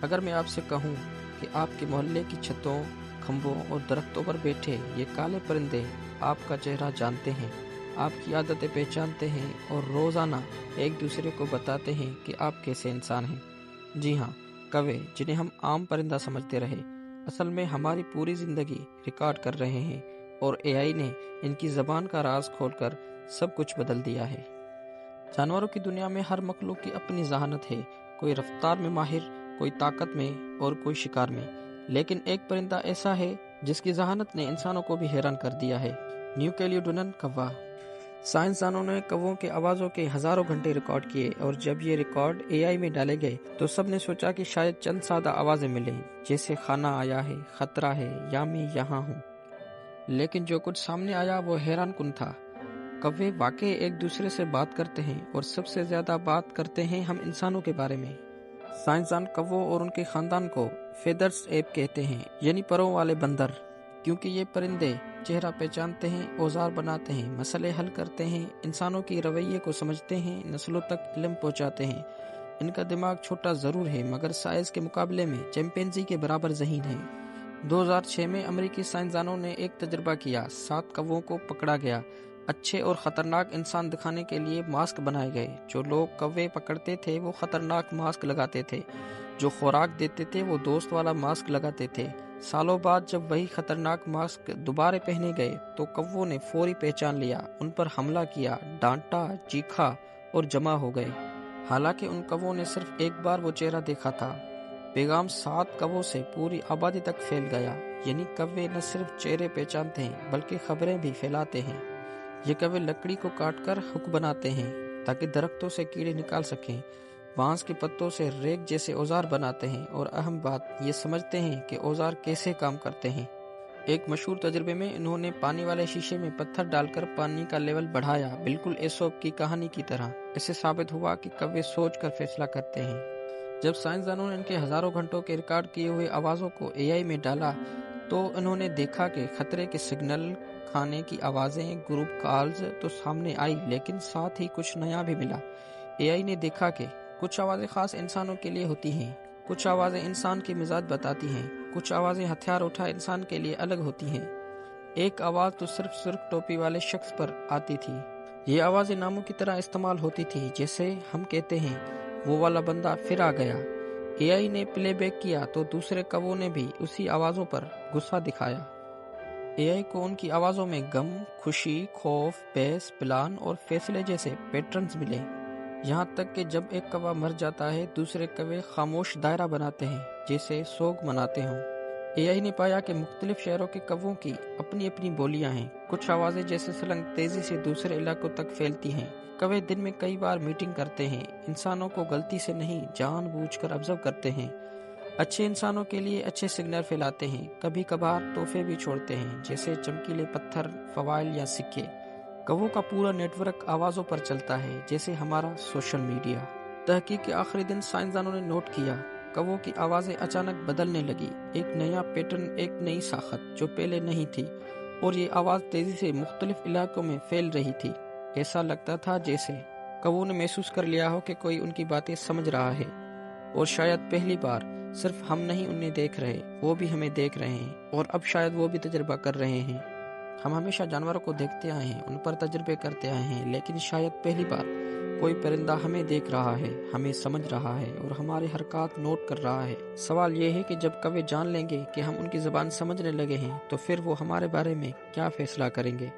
اگر میں آپ سے کہوں کہ آپ کے محلے کی چھتوں، کھمبوں اور درختوں پر بیٹھے یہ کالے پرندے آپ کا چہرہ جانتے ہیں، آپ کی عادتیں پہچانتے ہیں اور روزانہ ایک دوسرے کو بتاتے ہیں کہ آپ کیسے انسان ہیں۔ جی ہاں، کوے جنہیں ہم عام پرندہ سمجھتے رہے، اصل میں ہماری پوری زندگی ریکارڈ کر رہے ہیں، اور اے آئی نے ان کی زبان کا راز کھول کر سب کچھ بدل دیا ہے۔ جانوروں کی دنیا میں ہر مخلوق کی اپنی ذہانت ہے، کوئی رفتار میں ماہر، کوئی طاقت میں اور کوئی شکار میں، لیکن ایک پرندہ ایسا ہے جس کی ذہانت نے انسانوں کو بھی حیران کر دیا ہے۔ نیو کیلیڈونین کوا۔ سائنسدانوں نے کووں کے آوازوں کے ہزاروں گھنٹے ریکارڈ کیے، اور جب یہ ریکارڈ اے آئی میں ڈالے گئے تو سب نے سوچا کہ شاید چند سادہ آوازیں ملیں، جیسے کھانا آیا ہے، خطرہ ہے یا میں یہاں ہوں۔ لیکن جو کچھ سامنے آیا وہ حیران کن تھا۔ کوے واقعی ایک دوسرے سے بات کرتے ہیں، اور سب سے زیادہ بات کرتے ہیں ہم انسانوں کے بارے میں۔ سائنسدان کووں اور ان کے خاندان کو فیدرز ایپ کہتے ہیں، یعنی پروں والے بندر، کیونکہ یہ پرندے چہرہ پہچانتے ہیں، اوزار بناتے ہیں، مسئلے حل کرتے ہیں، انسانوں کی رویے کو سمجھتے ہیں، نسلوں تک علم پہنچاتے ہیں۔ ان کا دماغ چھوٹا ضرور ہے، مگر سائز کے مقابلے میں چمپینزی کے برابر ذہین ہے۔ 2006 میں امریکی سائنسدانوں نے ایک تجربہ کیا۔ 7 کووں کو پکڑا گیا۔ اچھے اور خطرناک انسان دکھانے کے لیے ماسک بنائے گئے۔ جو لوگ کوے پکڑتے تھے وہ خطرناک ماسک لگاتے تھے، جو خوراک دیتے تھے وہ دوست والا ماسک لگاتے تھے۔ سالوں بعد جب وہی خطرناک ماسک دوبارہ پہنے گئے تو کووں نے فوری پہچان لیا، ان پر حملہ کیا، ڈانٹا، چیخا اور جمع ہو گئے۔ حالانکہ ان کووں نے صرف ایک بار وہ چہرہ دیکھا تھا، پیغام 7 کووں سے پوری آبادی تک پھیل گیا۔ یعنی کوے نہ صرف چہرے پہچانتے ہیں بلکہ خبریں بھی پھیلاتے ہیں۔ یہ کوے لکڑی کو کاٹ کر ہک بناتے ہیں تاکہ درختوں سے کیڑے نکال سکیں، بانس کے پتوں سے ریک جیسے اوزار بناتے ہیں، اور اہم بات یہ سمجھتے ہیں کہ اوزار کیسے کام کرتے ہیں۔ ایک مشہور تجربے میں انہوں نے پانی والے شیشے میں پتھر ڈال کر پانی کا لیول بڑھایا، بالکل ایسوپ کی کہانی کی طرح۔ اسے ثابت ہوا کہ کوے سوچ کر فیصلہ کرتے ہیں۔ جب سائنسدانوں نے ان کے ہزاروں گھنٹوں کے ریکارڈ کیے ہوئے آوازوں کو اے آئی میں ڈالا تو انہوں نے دیکھا کہ خطرے کے سگنل، کھانے کی آوازیں، گروپ کالز تو سامنے آئی، لیکن ساتھ ہی کچھ نیا بھی ملا۔ اے آئی نے دیکھا کہ کچھ آوازیں خاص انسانوں کے لیے ہوتی ہیں، کچھ آوازیں انسان کے مزاج بتاتی ہیں، کچھ آوازیں ہتھیار اٹھا انسان کے لیے الگ ہوتی ہیں۔ ایک آواز تو صرف سرخ ٹوپی والے شخص پر آتی تھی۔ یہ آوازیں ناموں کی طرح استعمال ہوتی تھی، جیسے ہم کہتے ہیں وہ والا بندہ پھر آ گیا۔ اے آئی نے پلے بیک کیا تو دوسرے کووں نے بھی اسی آوازوں پر غصہ دکھایا۔ اے آئی کو ان کی آوازوں میں غم، خوشی، خوف، بحث، پلان اور فیصلے جیسے پیٹرنز ملے۔ یہاں تک کہ جب ایک کوا مر جاتا ہے دوسرے کوے خاموش دائرہ بناتے ہیں، جیسے سوگ مناتے ہوں۔ اے آئی نے پایا کہ مختلف شہروں کے کووں کی اپنی اپنی بولیاں ہیں۔ کچھ آوازیں جیسے سلنگ تیزی سے دوسرے علاقوں تک پھیلتی ہیں۔ کوے دن میں کئی بار میٹنگ کرتے ہیں، انسانوں کو غلطی سے نہیں جان بوجھ کر آبزرو کرتے ہیں، اچھے انسانوں کے لیے اچھے سگنل پھیلاتے ہیں، کبھی کبھار تحفے بھی چھوڑتے ہیں، جیسے چمکیلے پتھر، فوائل یا سکے۔ کووں کا پورا نیٹ ورک آوازوں پر چلتا ہے، جیسے ہمارا سوشل میڈیا۔ تحقیق کے آخری دن سائنسدانوں نے نوٹ کیا، کووں کی آوازیں اچانک بدلنے لگی، ایک نیا پیٹرن، ایک نئی ساخت جو پہلے نہیں تھی، اور یہ آواز تیزی سے مختلف علاقوں میں پھیل رہی تھی۔ ایسا لگتا تھا جیسے کووں نے محسوس کر لیا ہو کہ کوئی ان کی باتیں سمجھ رہا ہے، اور شاید پہلی بار صرف ہم نہیں انہیں دیکھ رہے، وہ بھی ہمیں دیکھ رہے ہیں، اور اب شاید وہ بھی تجربہ کر رہے ہیں۔ ہم ہمیشہ جانوروں کو دیکھتے آئے ہیں، ان پر تجربے کرتے آئے ہیں، لیکن شاید پہلی بار کوئی پرندہ ہمیں دیکھ رہا ہے، ہمیں سمجھ رہا ہے اور ہمارے حرکات نوٹ کر رہا ہے۔ سوال یہ ہے کہ جب کوے جان لیں گے کہ ہم ان کی زبان سمجھنے لگے ہیں تو پھر وہ ہمارے بارے میں کیا فیصلہ کریں گے؟